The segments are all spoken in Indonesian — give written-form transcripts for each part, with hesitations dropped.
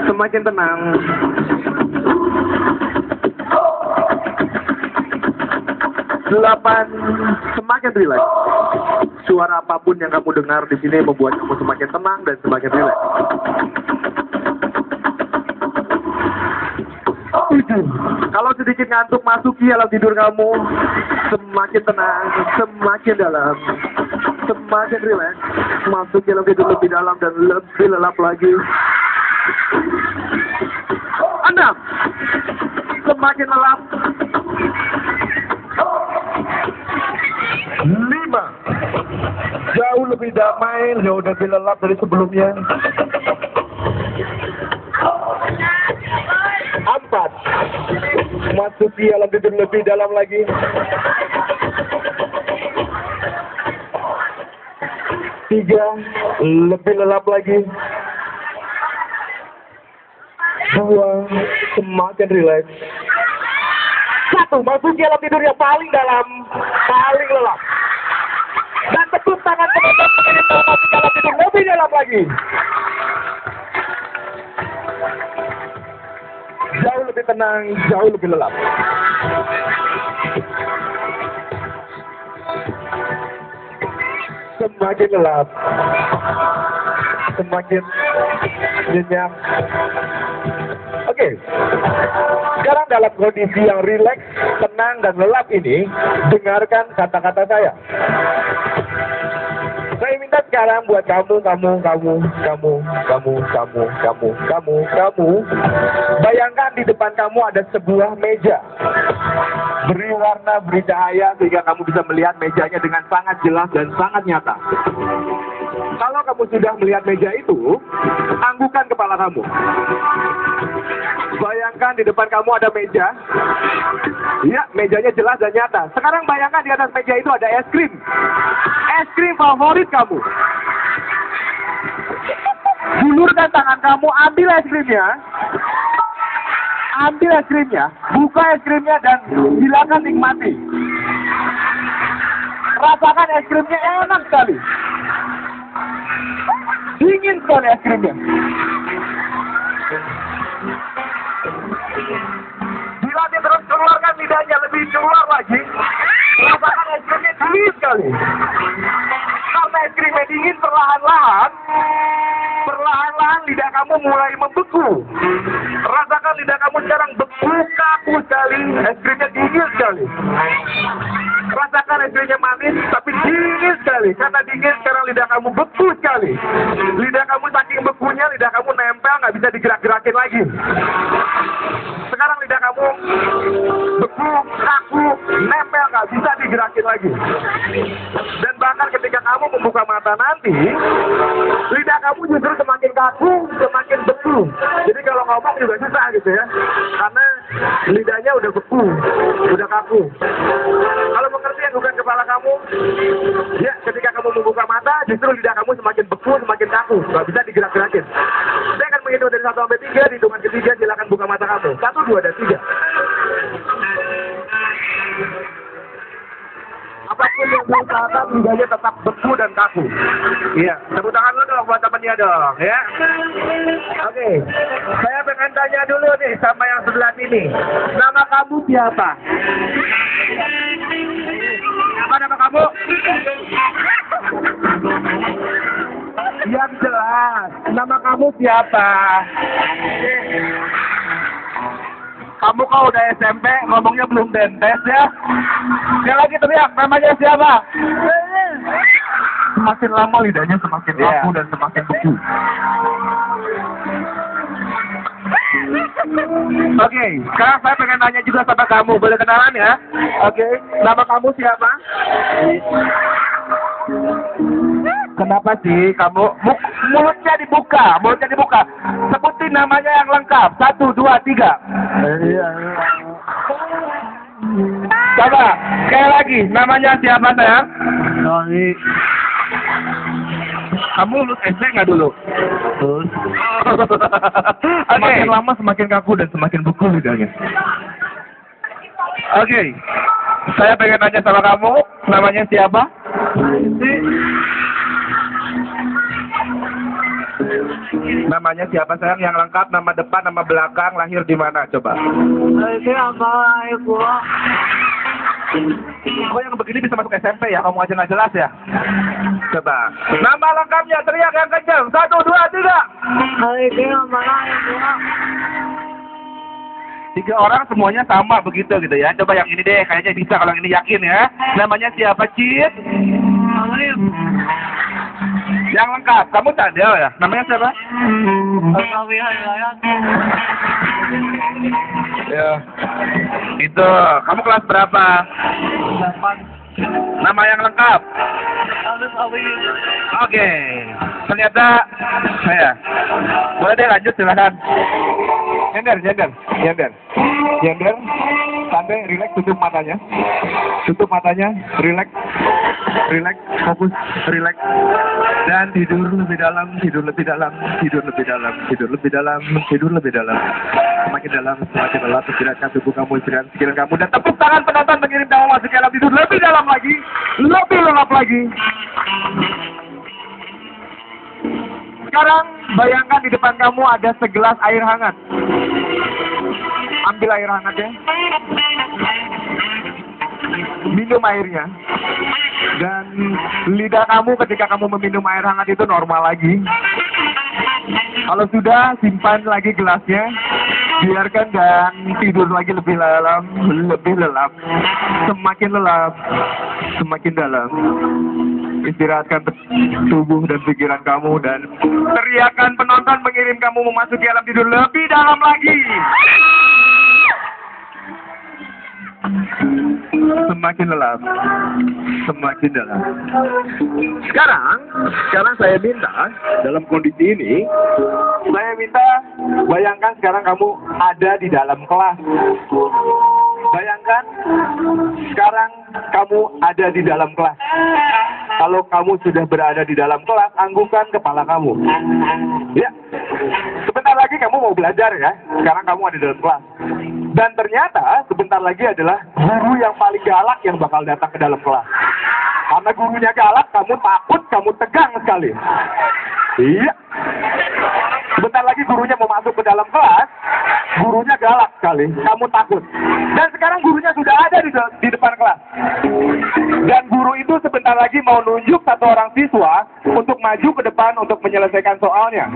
semakin tenang. 8, semakin rileks. Suara apapun yang kamu dengar di sini membuat kamu semakin tenang dan semakin rileks. 7, kalau sedikit ngantuk masuki alam tidur kamu, semakin tenang, semakin dalam, semakin rileks, masuki alam tidur lebih dalam dan lebih lelap lagi. 6, semakin lelap. 5, jauh lebih damai, jauh lebih lelap dari sebelumnya. 4, masuki alam tidur lebih dalam lagi. 3, lebih lelap lagi. 2, semakin rileks. 1, masuki alam tidur yang paling dalam, paling lelap. Dan tepuk tangan teman-teman yang masuki alam tidur lebih dalam lagi. Jauh lebih tenang, jauh lebih lelap. Semakin lelap, semakin nyenyak. Oke, sekarang dalam kondisi yang rileks, tenang, dan lelap ini, dengarkan kata-kata saya. Saya minta sekarang buat kamu, bayangkan di depan kamu ada sebuah meja. Beri warna, beri cahaya, sehingga kamu bisa melihat mejanya dengan sangat jelas dan sangat nyata. Kalau kamu sudah melihat meja itu, anggukan kepala kamu. Bayangkan di depan kamu ada meja. Ya, mejanya jelas dan nyata. Sekarang bayangkan di atas meja itu ada es krim. Es krim favorit kamu. Julurkan tangan kamu, ambil es krimnya. Ambil es krimnya, buka es krimnya dan silakan nikmati. Rasakan es krimnya enak sekali. Dingin sekali es krimnya. Dilatih terus, keluarkan lidahnya, lebih keluar lagi. Rasakan es krimnya dingin sekali. Karena es krimnya dingin, perlahan-lahan lidah kamu mulai membeku. Rasakan lidah kamu sekarang beku, kaku sekali. Es krimnya dingin sekali. Rasakan es krimnya manis, tapi dingin sekali. Karena dingin, sekarang lidah kamu beku sekali. Lidah kamu saking bekunya, lidah kamu nempel, nggak bisa digerak-gerakin lagi. Sekarang lidah kamu beku, kaku, nempel, nggak bisa digerakin lagi. Dan bahkan ketika kamu membuka mata nanti, lidah kamu justru semakin kaku, semakin beku. Jadi kalau ngomong juga susah gitu ya. Karena lidahnya udah beku, udah kaku. Kalau mengerti yang bukan kepala kamu, ya ketika kamu membuka mata, justru lidah kamu semakin beku, semakin kaku. Nggak bisa digerak-gerakin. Saya akan menghitung dari 1 sampai 3, di hitungan ketiga silakan buka mata kamu. 1, 2, dan 3. Apapun yang diusahakan, lidahnya tetap beku dan kaku. Iya, tepuk tangan dulu dong buat temannya dong, ya. Oke, saya pengen tanya dulu nih sama yang sebelah sini. Nama kamu siapa? Apa nama kamu? Yang jelas, nama kamu siapa? Kamu kalau udah SMP ngomongnya belum dentes ya? Sekali lagi teriak, namanya siapa? Semakin lama lidahnya semakin kaku dan semakin beku. Oke, sekarang saya pengen nanya juga sama kamu, boleh kenalan ya? Oke, nama kamu siapa? Kenapa sih kamu mulutnya dibuka? Sebutin namanya yang lengkap. 1, 2, 3. Coba, sekali lagi, namanya siapa sayang? Sorry. Kamu lulus SD nggak dulu? Terus Semakin lama semakin kaku dan semakin beku lidahnya. Oke, saya pengen nanya sama kamu, namanya siapa? Namanya siapa sayang? Yang lengkap, nama depan, nama belakang, lahir di mana? Coba. Siapa ibu? Oh, yang begini bisa masuk SMP ya? Kamu aja nggak jelas ya? Coba. Nama lengkapnya, teriak yang kencang. 1, 2, 3. Siapa ibu? 3 orang semuanya sama begitu gitu ya. Coba yang ini deh, kayaknya bisa kalau yang ini yakin ya. Namanya siapa, Cid? Yang lengkap, kamu Tadel ya? Namanya siapa? Ya. Itu, kamu kelas berapa? Nama yang lengkap? Oke. Ternyata saya. Boleh deh lanjut silakan. Nyender. Santai, relax, tutup matanya. Relax, fokus, relax. Dan tidur lebih dalam. Semakin dalam, semakin lelah. Istirahatkan tubuh kamu, istirahatkan pikiran kamu. Dan tepuk tangan penonton mengirim kamu masuk ke dalam tidur lebih dalam lagi. Lebih lelap lagi. Sekarang bayangkan di depan kamu ada segelas air hangat. Ambil air hangatnya. Minum airnya. Dan lidah kamu ketika kamu meminum air hangat itu normal lagi. Kalau sudah, simpan lagi gelasnya. Biarkan dan tidur lagi lebih lelap. Semakin lelap, semakin dalam. Istirahatkan tubuh dan pikiran kamu dan teriakan penonton mengirim kamu memasuki alam tidur lebih dalam lagi. Semakin lelap, semakin dalam. Sekarang saya minta dalam kondisi ini, saya minta bayangkan sekarang kamu ada di dalam kelas. Bayangkan sekarang kamu ada di dalam kelas. Kalau kamu sudah berada di dalam kelas, anggukkan kepala kamu. Ya, sebentar lagi kamu mau belajar ya. Sekarang kamu ada di dalam kelas. Dan ternyata sebentar lagi adalah guru yang paling galak yang bakal datang ke dalam kelas. Karena gurunya galak, kamu takut, kamu tegang sekali. Iya. Sebentar lagi gurunya mau masuk ke dalam kelas, gurunya galak sekali, kamu takut. Dan sekarang gurunya sudah ada di depan kelas. Dan guru itu sebentar lagi mau nunjuk satu orang siswa untuk maju ke depan untuk menyelesaikan soalnya.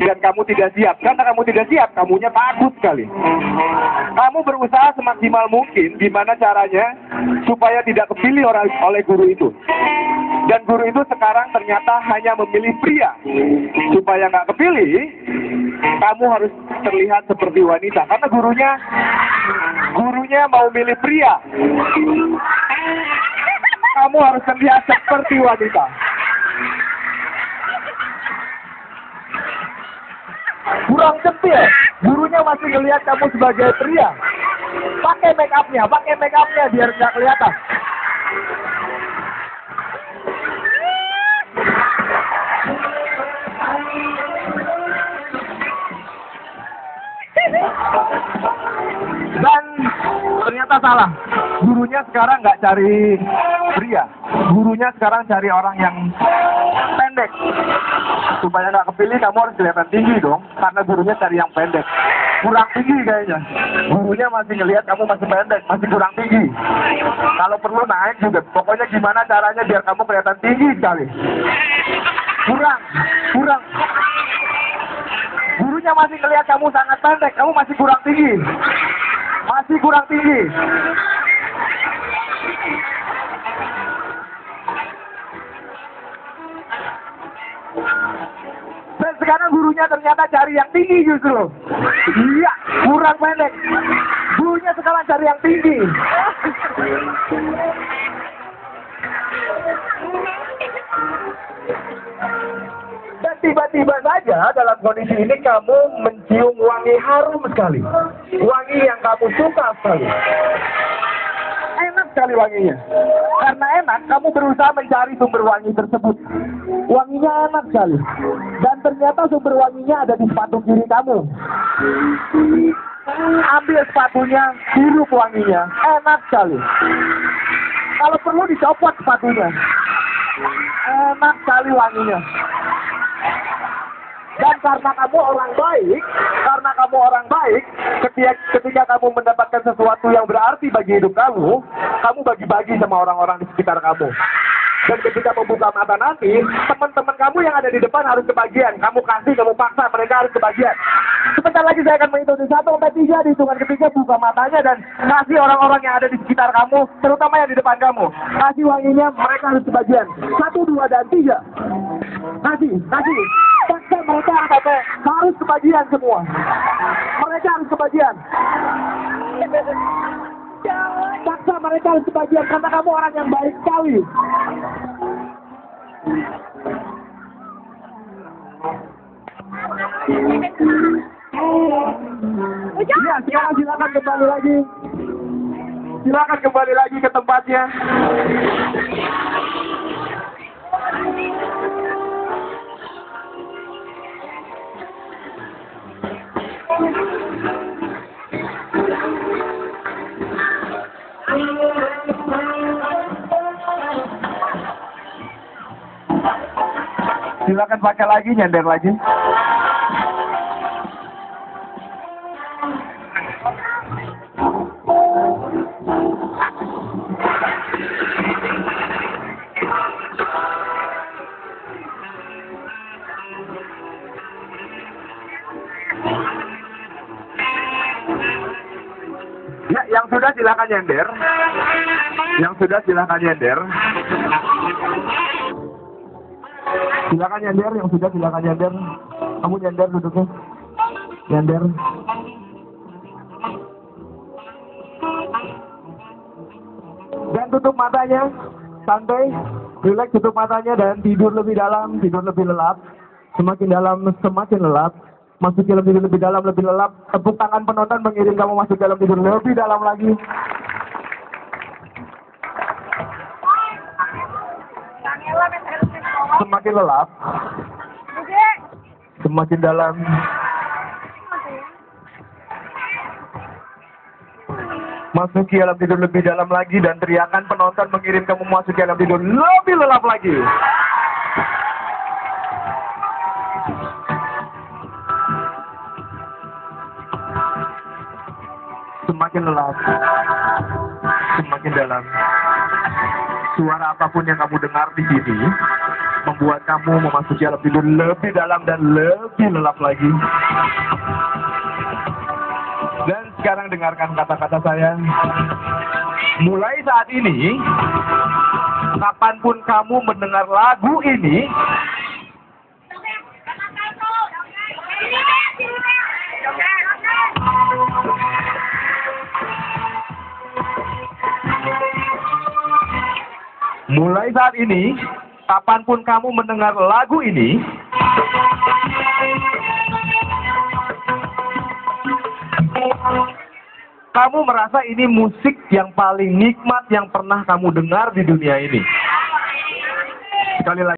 Dan kamu tidak siap. Karena kamu tidak siap, kamunya takut sekali. Kamu berusaha semaksimal mungkin gimana caranya supaya tidak kepilih oleh guru itu. Dan guru itu sekarang ternyata hanya memilih pria. Supaya nggak kepilih, kamu harus terlihat seperti wanita. Karena gurunya mau milih pria. Kamu harus terlihat seperti wanita. Kurang centil. Gurunya masih ngelihat kamu sebagai pria. Pakai make upnya biar nggak kelihatan. Dan ternyata salah. Gurunya sekarang nggak cari pria. Gurunya sekarang cari orang yang pendek. Supaya nggak kepilih, kamu harus kelihatan tinggi dong. Karena gurunya cari yang pendek. Kurang tinggi kayaknya. Gurunya masih ngelihat kamu masih pendek, masih kurang tinggi. Kalau perlu naik juga. Pokoknya gimana caranya biar kamu kelihatan tinggi sekali. Kurang. Gurunya masih ngelihat kamu sangat pendek, kamu masih kurang tinggi. Dan sekarang gurunya ternyata cari yang tinggi justru. Iya, kurang pendek. Gurunya sekarang cari yang tinggi. Dan tiba-tiba saja dalam kondisi ini kamu mencium wangi harum sekali. Wangi yang kamu suka sekali. Enak sekali wanginya. Karena enak, kamu berusaha mencari sumber wangi tersebut. Wanginya enak sekali. Dan ternyata sumber wanginya ada di sepatu kiri kamu. Ambil sepatunya, hirup wanginya. Enak sekali. Kalau perlu dicopot sepatunya. Enak sekali wanginya. Dan karena kamu orang baik, ketika kamu mendapatkan sesuatu yang berarti bagi hidup kamu bagi-bagi sama orang-orang di sekitar kamu. Dan ketika membuka mata nanti, teman-teman kamu yang ada di depan harus kebagian. Kamu kasih, kamu paksa, mereka harus kebagian. Sebentar lagi saya akan menghitung dari 1 sampai 3. Di hitungan ketiga buka matanya dan kasih orang-orang yang ada di sekitar kamu, terutama yang di depan kamu. Kasih wanginya, mereka harus kebagian. 1, 2, dan 3. Kasih. Paksa mereka harus kebagian semua. Mereka harus kebagian. Paksa mereka harus kebagian karena kamu orang yang baik sekali. Ya, silakan kembali lagi. Silakan kembali lagi ke tempatnya. Silakan pakai lagi, nyender lagi. Ya, yang sudah silakan nyender. Silakan nyender, yang sudah silakan nyender. Kamu nyender duduknya. Nyender. Dan tutup matanya. Santai. Rileks, tutup matanya dan tidur lebih dalam, tidur lebih lelap. Semakin dalam, semakin lelap. Masuk dalam tidur lebih dalam, lebih lelap. Tepuk tangan penonton mengirim kamu masuk dalam tidur lebih dalam lagi. Semakin lelap, semakin dalam. Masuki dalam tidur lebih dalam lagi dan teriakan penonton mengirim kamu masuk dalam tidur lebih lelap lagi. Semakin lelap, semakin dalam. Suara apapun yang kamu dengar di sini membuat kamu memasuki alam tidur lebih dalam dan lebih lelap lagi. Dan sekarang dengarkan kata-kata saya. Mulai saat ini, kapanpun kamu mendengar lagu ini, kapanpun kamu mendengar lagu ini, kamu merasa ini musik yang paling nikmat yang pernah kamu dengar di dunia ini. Sekali lagi.